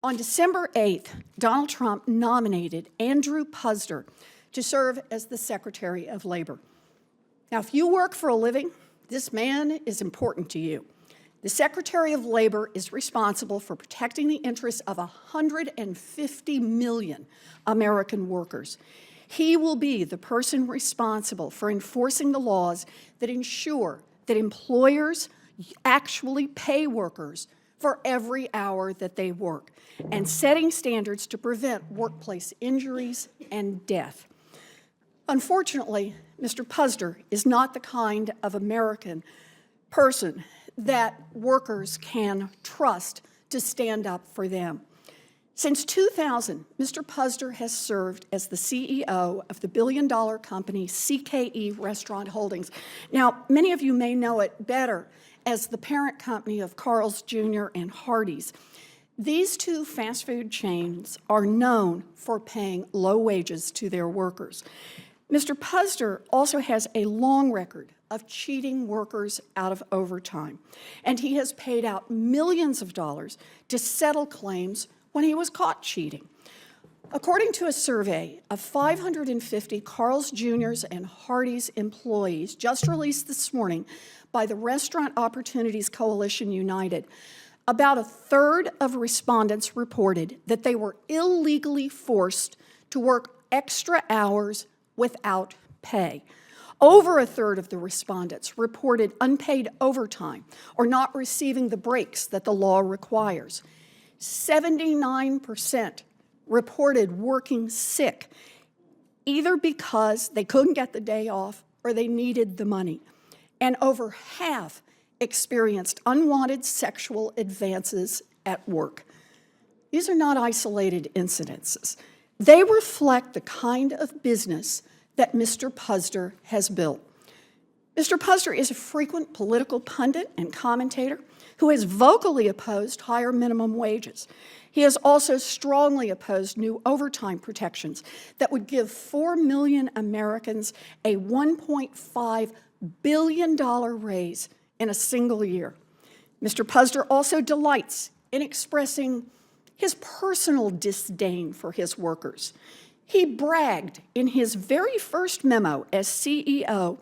On December 8th, Donald Trump nominated Andrew Puzder to serve as the Secretary of Labor. Now, if you work for a living, this man is important to you. The Secretary of Labor is responsible for protecting the interests of 150 million American workers. He will be the person responsible for enforcing the laws that ensure that employers actually pay workers for every hour that they work, and setting standards to prevent workplace injuries and death. Unfortunately, Mr. Puzder is not the kind of American person that workers can trust to stand up for them. Since 2000, Mr. Puzder has served as the CEO of the billion-dollar company CKE Restaurant Holdings. Now, many of you may know it better as the parent company of Carl's Jr. and Hardee's. These two fast food chains are known for paying low wages to their workers. Mr. Puzder also has a long record of cheating workers out of overtime, and he has paid out millions of dollars to settle claims when he was caught cheating. According to a survey of 550 Carl's Jr.'s and Hardee's employees just released this morning by the Restaurant Opportunities Coalition United, about a third of respondents reported that they were illegally forced to work extra hours without pay. Over a third of the respondents reported unpaid overtime or not receiving the breaks that the law requires. 79% reported working sick, either because they couldn't get the day off or they needed the money. And over half experienced unwanted sexual advances at work. These are not isolated incidences. They reflect the kind of business that Mr. Puzder has built. Mr. Puzder is a frequent political pundit and commentator who has vocally opposed higher minimum wages. He has also strongly opposed new overtime protections that would give 4 million Americans a $1.5 billion raise in a single year. Mr. Puzder also delights in expressing his personal disdain for his workers. He bragged in his very first memo as CEO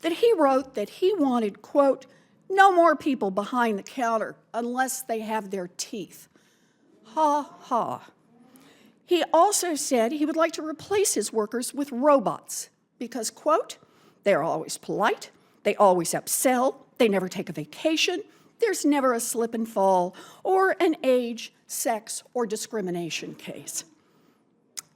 that he wrote that he wanted, quote, no more people behind the counter unless they have their teeth. Ha ha. He also said he would like to replace his workers with robots because, quote, they're always polite, they always upsell, they never take a vacation, there's never a slip and fall or an age, sex, or discrimination case.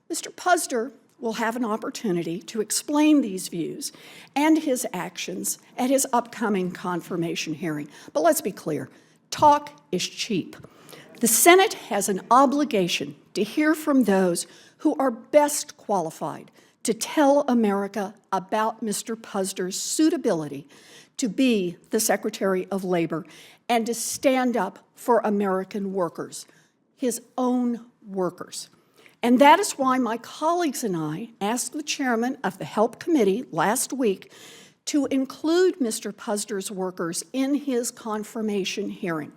Mr. Puzder will have an opportunity to explain these views and his actions at his upcoming confirmation hearing. But let's be clear, talk is cheap. The Senate has an obligation to hear from those who are best qualified to tell America about Mr. Puzder's suitability to be the Secretary of Labor and to stand up for American workers, his own workers. And that is why my colleagues and I asked the chairman of the Help Committee last week to include Mr. Puzder's workers in his confirmation hearing.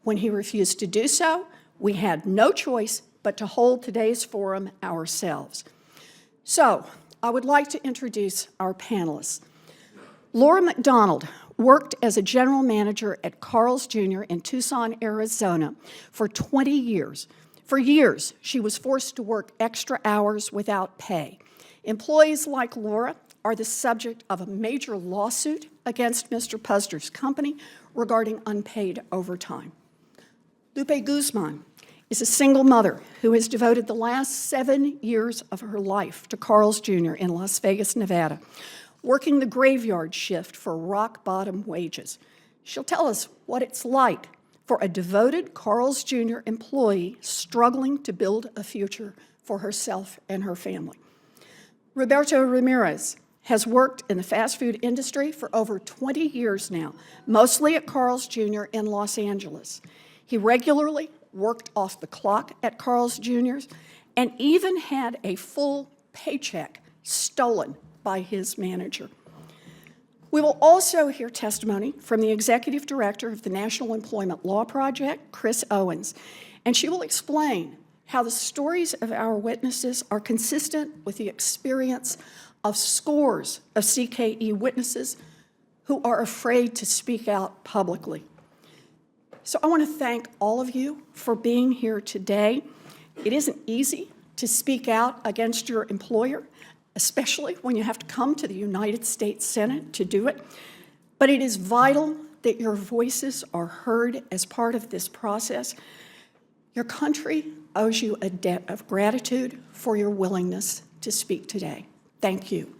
When he refused to do so, we had no choice but to hold today's forum ourselves. So, I would like to introduce our panelists. Laura McDonald worked as a general manager at Carl's Jr. in Tucson, Arizona for 20 years. For years, she was forced to work extra hours without pay. Employees like Laura are the subject of a major lawsuit against Mr. Puzder's company regarding unpaid overtime. Lupe Guzman is a single mother who has devoted the last 7 years of her life to Carl's Jr. in Las Vegas, Nevada, working the graveyard shift for rock-bottom wages. She'll tell us what it's like for a devoted Carl's Jr. employee struggling to build a future for herself and her family. Roberto Ramirez has worked in the fast food industry for over 20 years now, mostly at Carl's Jr. in Los Angeles. He regularly worked off the clock at Carl's Jr.'s and even had a full paycheck stolen by his manager. We will also hear testimony from the Executive Director of the National Employment Law Project, Chris Owens, and she will explain how the stories of our witnesses are consistent with the experience of scores of CKE witnesses who are afraid to speak out publicly. So I want to thank all of you for being here today. It isn't easy to speak out against your employer, especially when you have to come to the United States Senate to do it, but it is vital that your voices are heard as part of this process. Your country owes you a debt of gratitude for your willingness to speak today. Thank you.